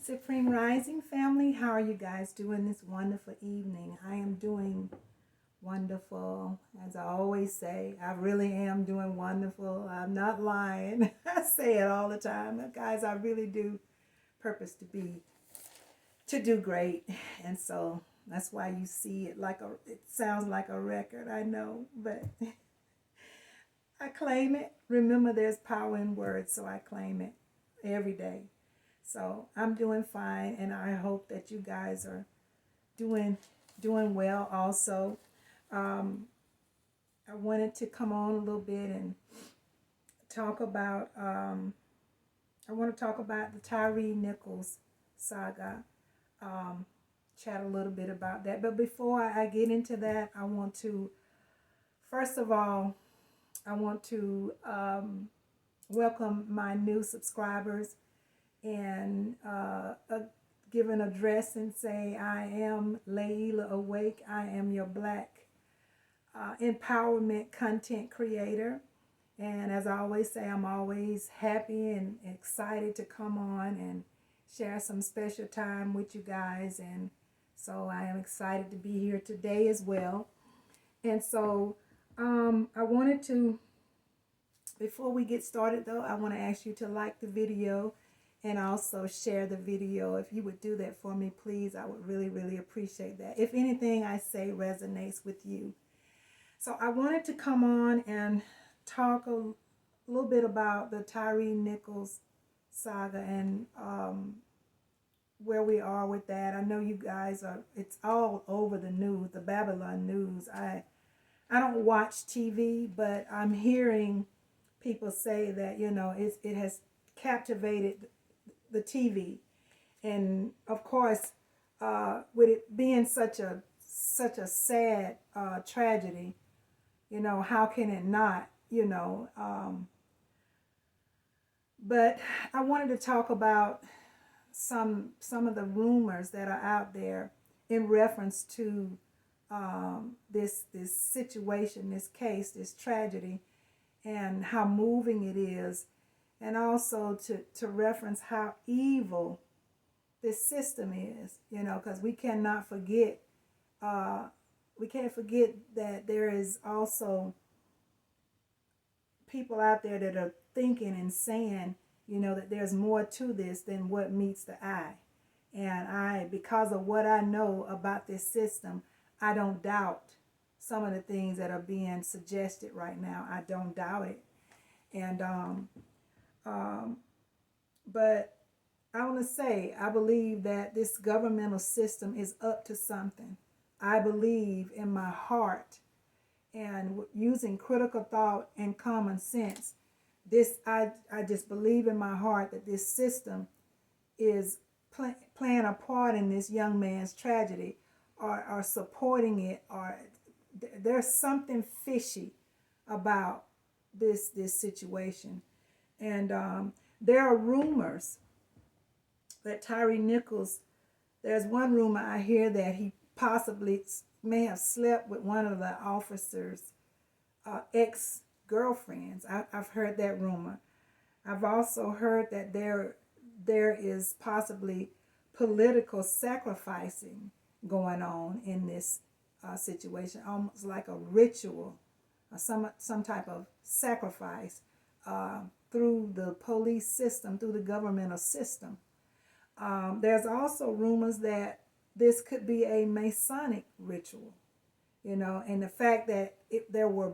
Supreme Rising family, how are you guys doing this wonderful evening? I am doing wonderful. As I always say, I really am doing wonderful. I'm not lying. I say it all the time. Guys, I really do purpose to do great. And so that's why you see it it sounds like a record, I know, but I claim it. Remember, there's power in words, so I claim it every day. So I'm doing fine, and I hope that you guys are doing well also. I wanted to come on a little bit and talk about I want to talk about the Tyre Nichols saga. Chat a little bit about that. But before I get into that, I want to first of all welcome my new subscribers and give an address and say, I am Layla Awake. I am your Black empowerment content creator. And as I always say, I'm always happy and excited to come on and share some special time with you guys. And so I am excited to be here today as well. And so I wanted to, before we get started though, I want to ask you to like the video and also share the video. If you would do that for me, please, I would really, really appreciate that. If anything I say resonates with you. So I wanted to come on and talk a little bit about the Tyre Nichols saga and where we are with that. I know you guys it's all over the news, the Babylon news. I don't watch TV, but I'm hearing people say that, it has captivated the TV. And of course, with it being such a sad tragedy, how can it not, but I wanted to talk about some of the rumors that are out there in reference to this situation, this case, this tragedy, and how moving it is, and also to reference how evil this system is, because we cannot forget, we can't forget that there is also people out there that are thinking and saying, that there's more to this than what meets the eye. And because of what I know about this system, I don't doubt some of the things that are being suggested right now. I don't doubt it. And but I want to say, I believe that this governmental system is up to something. I believe in my heart, and using critical thought and common sense, I just believe in my heart that this system is playing a part in this young man's tragedy, or supporting it, or there's something fishy about this situation. And there are rumors that Tyre Nichols, there's one rumor I hear that he possibly may have slept with one of the officers' ex-girlfriends. I've heard that rumor. I've also heard that there is possibly political sacrificing going on in this situation, almost like a ritual, some type of sacrifice through the police system, through the governmental system. There's also rumors that this could be a Masonic ritual, and the fact that there were,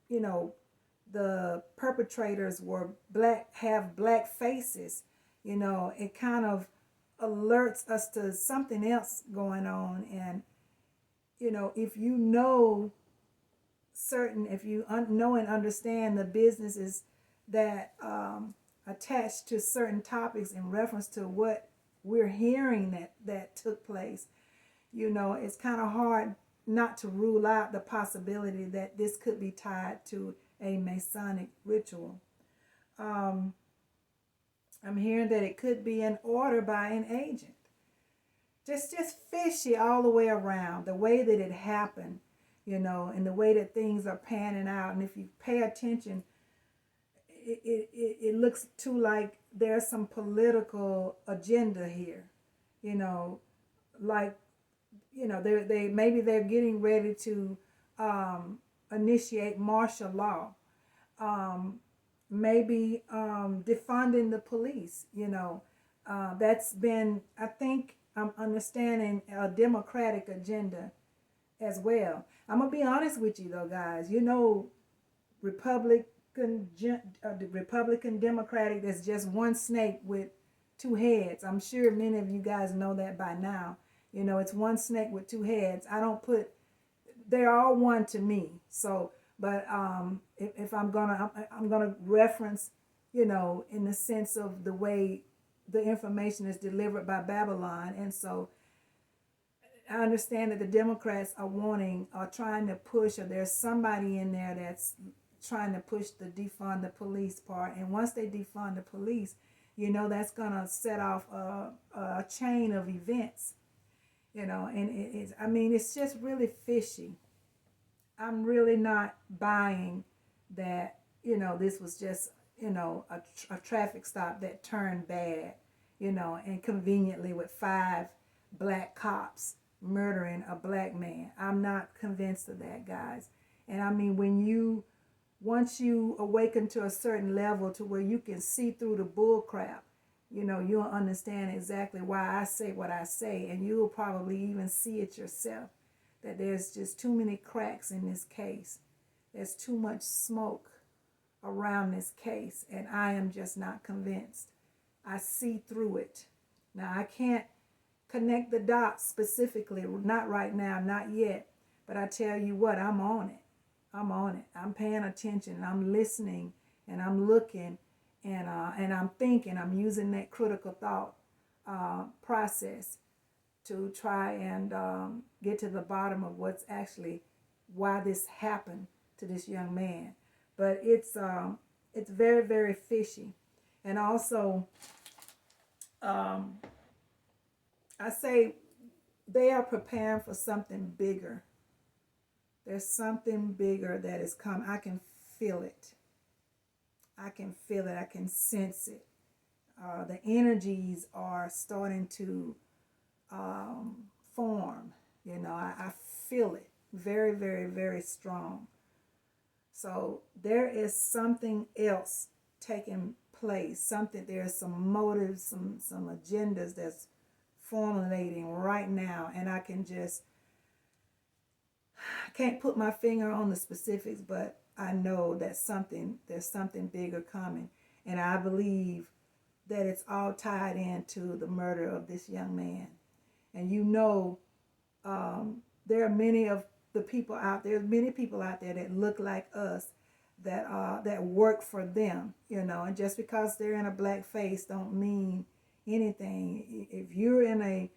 the perpetrators were have black faces, it kind of alerts us to something else going on. And, if you know if you know and understand the businesses that attached to certain topics in reference to what we're hearing that took place, it's kind of hard not to rule out the possibility that this could be tied to a Masonic ritual. I'm hearing that it could be an order by an agent. Just fishy all the way around, the way that it happened, and the way that things are panning out. And if you pay attention, it looks too like there's some political agenda here. you know, like, they maybe they're getting ready to initiate martial law, maybe defunding the police. That's been, I think, I'm understanding a Democratic agenda as well. I'm gonna be honest with you though, guys. The Republican Democratic, there's just one snake with two heads. I'm sure many of you guys know that by now. It's one snake with two heads. I don't put, they're all one to me. So, but if I'm gonna reference, in the sense of the way the information is delivered by Babylon, and so I understand that the Democrats are trying to push, or there's somebody in there that's trying to push the defund the police part. And once they defund the police, that's gonna set off a chain of events. And it's just really fishy. I'm really not buying that, this was just, a traffic stop that turned bad, and conveniently with 5 black cops murdering a black man. I'm not convinced of that, guys. And once you awaken to a certain level to where you can see through the bull crap, you'll understand exactly why I say what I say, and you'll probably even see it yourself, that there's just too many cracks in this case. There's too much smoke around this case, and I am just not convinced. I see through it. Now, I can't connect the dots specifically, not right now, not yet, but I tell you what, I'm on it. I'm paying attention, and I'm listening, and I'm looking, and I'm thinking. I'm using that critical thought process to try and get to the bottom of why this happened to this young man. But it's very, very fishy. And also, I say they are preparing for something bigger. There's something bigger that is coming. I can feel it. I can feel it. I can sense it. The energies are starting to form. I feel it very, very, very strong. So there is something else taking place. There's some motives, some agendas that's formulating right now, and I can't put my finger on the specifics, but I know that there's something bigger coming, and I believe that it's all tied into the murder of this young man. And there are many people out there that look like us, that work for them, and just because they're in a black face don't mean anything. If you're in a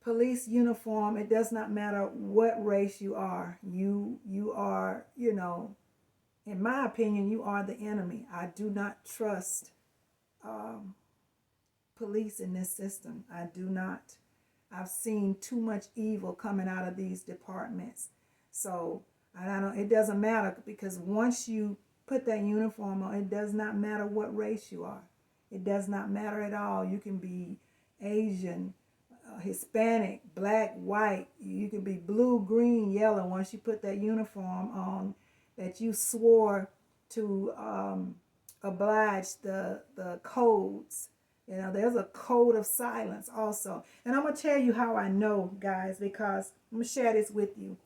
police uniform, it does not matter what race you are. You are, in my opinion, you are the enemy. I do not trust police in this system. I do not. I've seen too much evil coming out of these departments. So it doesn't matter, because once you put that uniform on, it does not matter what race you are. It does not matter at all. You can be Asian, Hispanic, black, white. You can be blue, green, yellow. Once you put that uniform on, that you swore to oblige the codes. There's a code of silence also. And I'm going to tell you how I know, guys, because I'm going to share this with you.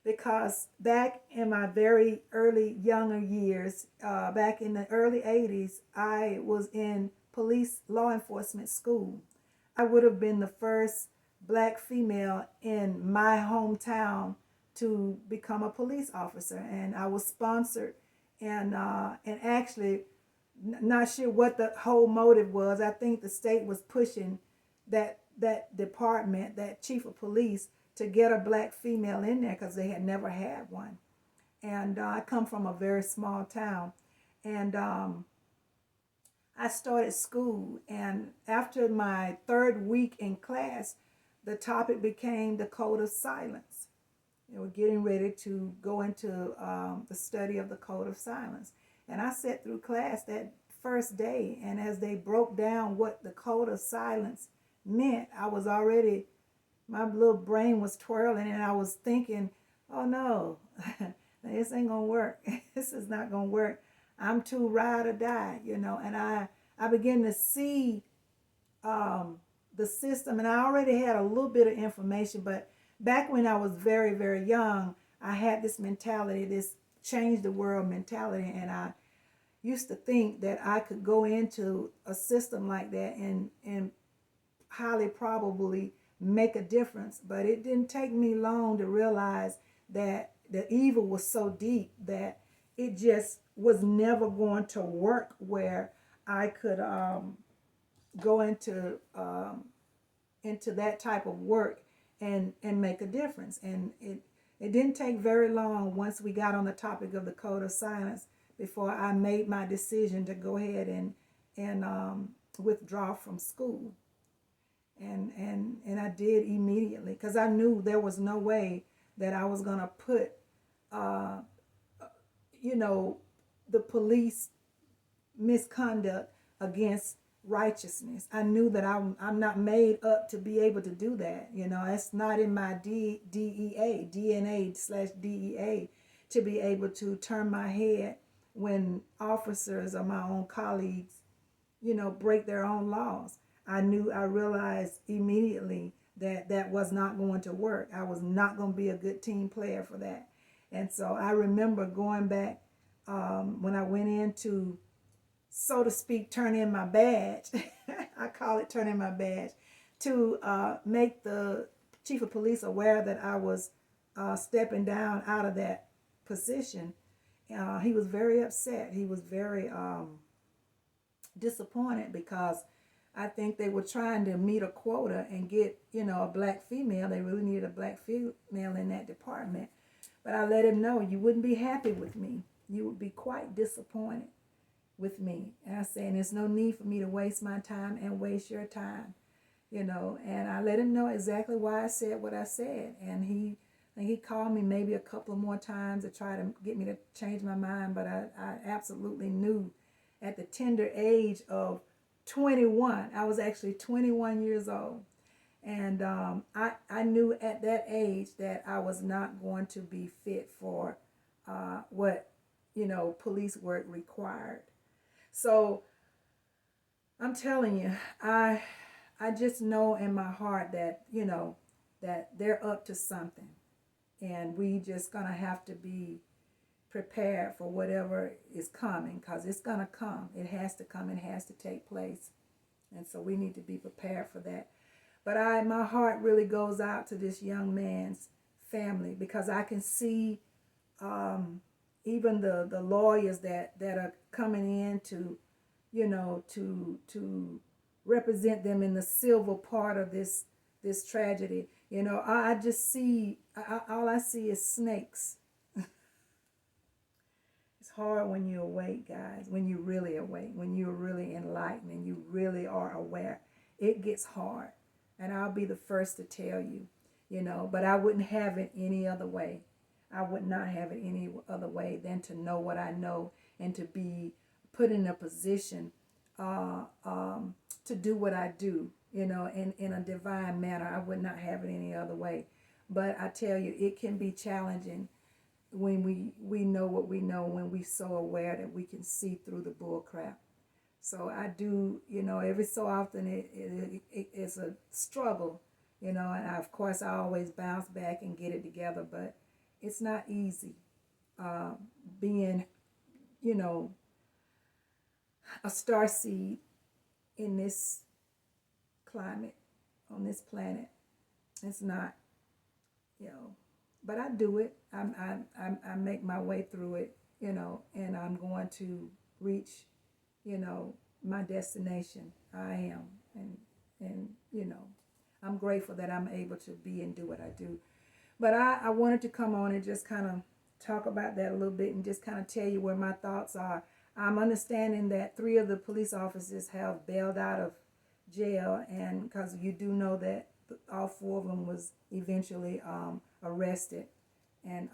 Because back in my very early younger years, back in the early 80s, I was in police law enforcement school. I would have been the first black female in my hometown to become a police officer, and I was sponsored, and actually not sure what the whole motive was. I think the state was pushing that department, that chief of police, to get a black female in there because they had never had one. And I come from a very small town, and I started school, and after my 3rd week in class, the topic became the code of silence. We're getting ready to go into the study of the code of silence. And I sat through class that first day, and as they broke down what the code of silence meant. I was already, my little brain was twirling, and I was thinking, oh no, this ain't gonna work. This is not gonna work. I'm too ride or die, and I began to see the system, and I already had a little bit of information, but back when I was very, very young, I had this mentality, this change the world mentality, and I used to think that I could go into a system like that and highly probably make a difference. But it didn't take me long to realize that the evil was so deep that it just was never going to work where I could go into that type of work and make a difference. And it didn't take very long once we got on the topic of the code of silence before I made my decision to go ahead and withdraw from school. And I did immediately, because I knew there was no way that I was gonna put the police misconduct against righteousness. I knew that I'm not made up to be able to do that. It's not in my DNA/DEA to be able to turn my head when officers or my own colleagues, break their own laws. I realized immediately that that was not going to work. I was not going to be a good team player for that. And so I remember going back when I went in to, so to speak, turn in my badge. I call it turn in my badge, to make the chief of police aware that I was stepping down out of that position. He was very upset. He was very disappointed, because I think they were trying to meet a quota and get, a black female. They really needed a black female in that department. But I let him know, you wouldn't be happy with me. You would be quite disappointed with me. And I said, there's no need for me to waste my time and waste your time, and I let him know exactly why I said what I said. And he called me maybe a couple of more times to try to get me to change my mind, but I absolutely knew at the tender age of 21, I was actually 21 years old, and I knew at that age that I was not going to be fit for what police work required. So I'm telling you, I just know in my heart that that they're up to something, and we just gonna have to be prepared for whatever is coming, because it's gonna come. It has to come. It has to take place, and so we need to be prepared for that. But my heart really goes out to this young man's family, because I can see even the lawyers that are coming in to to represent them in the civil part of this tragedy. I just see, all I see is snakes. It's hard when you're awake, guys, when you're really awake, when you're really enlightened and you really are aware. It gets hard, and I'll be the first to tell you, but I wouldn't have it any other way. I would not have it any other way than to know what I know and to be put in a position to do what I do, in a divine manner. I would not have it any other way. But I tell you, it can be challenging when we know what we know, when we're so aware that we can see through the bull crap. So I do, every so often it's a struggle, and of course I always bounce back and get it together, but it's not easy being, a starseed in this climate, on this planet. It's not, but I do it. I make my way through it, and I'm going to reach, my destination. I am, and I'm grateful that I'm able to be and do what I do. But I wanted to come on and just kind of talk about that a little bit and just kind of tell you where my thoughts are. I'm understanding that 3 of the police officers have bailed out of jail, and because you do know that all 4 of them was eventually arrested and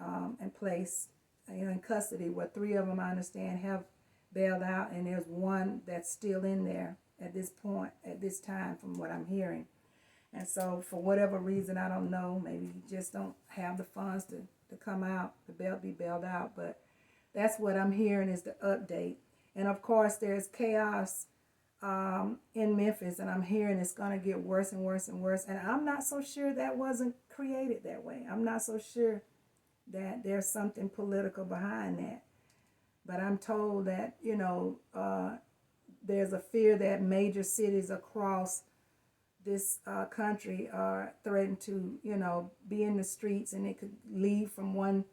placed in custody, where 3 of them, I understand, have bailed out, and there's 1 that's still in there at this point, at this time, from what I'm hearing. And so for whatever reason, I don't know, maybe you just don't have the funds to come out, be bailed out. But that's what I'm hearing is the update. And of course, there's chaos in Memphis, and I'm hearing it's going to get worse and worse and worse. And I'm not so sure that wasn't created that way. I'm not so sure that there's something political behind that. But I'm told that, there's a fear that major cities across this country are threatened to, be in the streets, and it could lead from one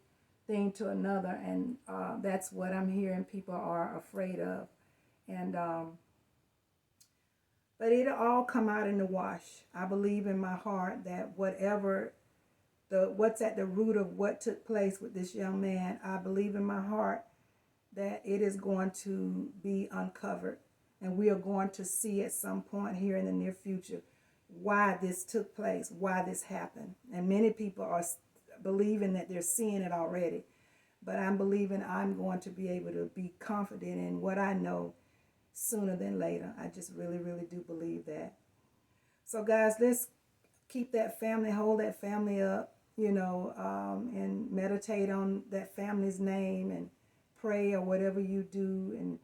thing to another. And that's what I'm hearing people are afraid of. And but it'll all come out in the wash. I believe in my heart that what's at the root of what took place with this young man, I believe in my heart that it is going to be uncovered. And we are going to see at some point here in the near future why this took place, why this happened. And many people are believing that they're seeing it already. But I'm believing I'm going to be able to be confident in what I know sooner than later. I just really, really do believe that. So guys, let's keep that family, hold that family up, and meditate on that family's name and pray or whatever you do, and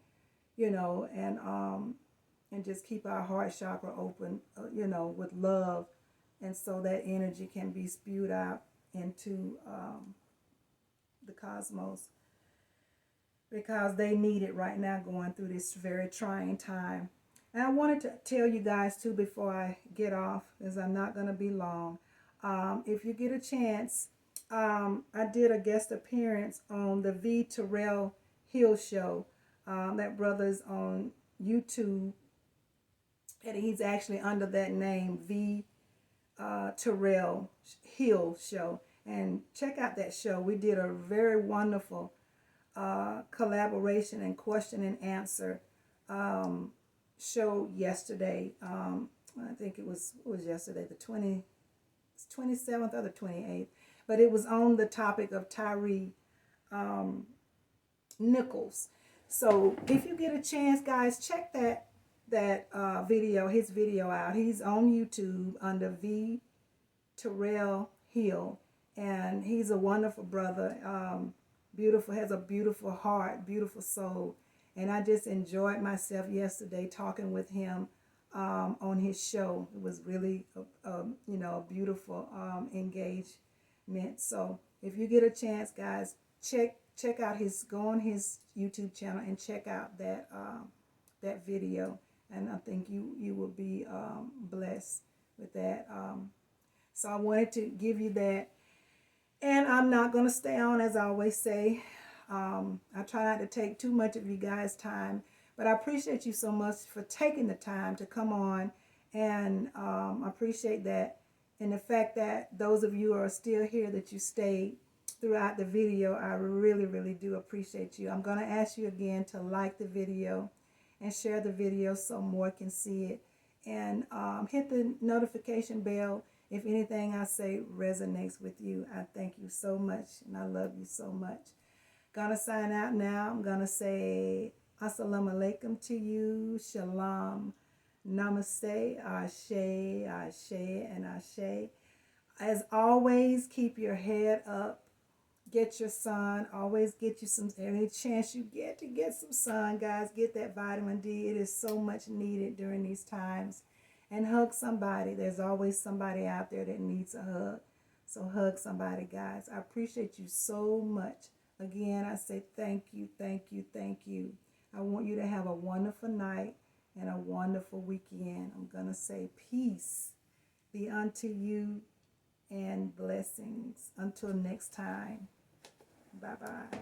and just keep our heart chakra open, with love, and so that energy can be spewed out into the cosmos, because they need it right now going through this very trying time. And I wanted to tell you guys too before I get off, because I'm not going to be long. If you get a chance, I did a guest appearance on the V. Terrell Hill show. That brother's on YouTube, and he's actually under that name, V. Terrell Hill show. And check out that show. We did a very wonderful collaboration and question and answer show yesterday. I think it was yesterday, the 27th or the 28th. But it was on the topic of Tyre Nichols. So if you get a chance, guys, check that video, his video out. He's on YouTube under V. Terrell Hill, and he's a wonderful brother. Beautiful, has a beautiful heart, beautiful soul. And I just enjoyed myself yesterday talking with him on his show. It was really a beautiful engagement. So if you get a chance, guys, check out go on his YouTube channel and check out that video. And I think you will be blessed with that. So I wanted to give you that. And I'm not going to stay on, as I always say. I try not to take too much of you guys' time. But I appreciate you so much for taking the time to come on. And I appreciate that. And the fact that those of you who are still here, that you stayed throughout the video, I really, really do appreciate you. I'm going to ask you again to like the video and share the video so more can see it. And hit the notification bell if anything I say resonates with you. I thank you so much, and I love you so much. Gonna sign out now. I'm gonna say assalamu alaikum to you. Shalom. Namaste. Ashe, ashe, and ashe. As always, keep your head up. Get your sun. Always get you some, any chance you get to get some sun, guys. Get that vitamin D. It is so much needed during these times. And hug somebody. There's always somebody out there that needs a hug. So hug somebody, guys. I appreciate you so much. Again, I say thank you, thank you, thank you. I want you to have a wonderful night and a wonderful weekend. I'm going to say peace be unto you and blessings. Until next time. Bye-bye.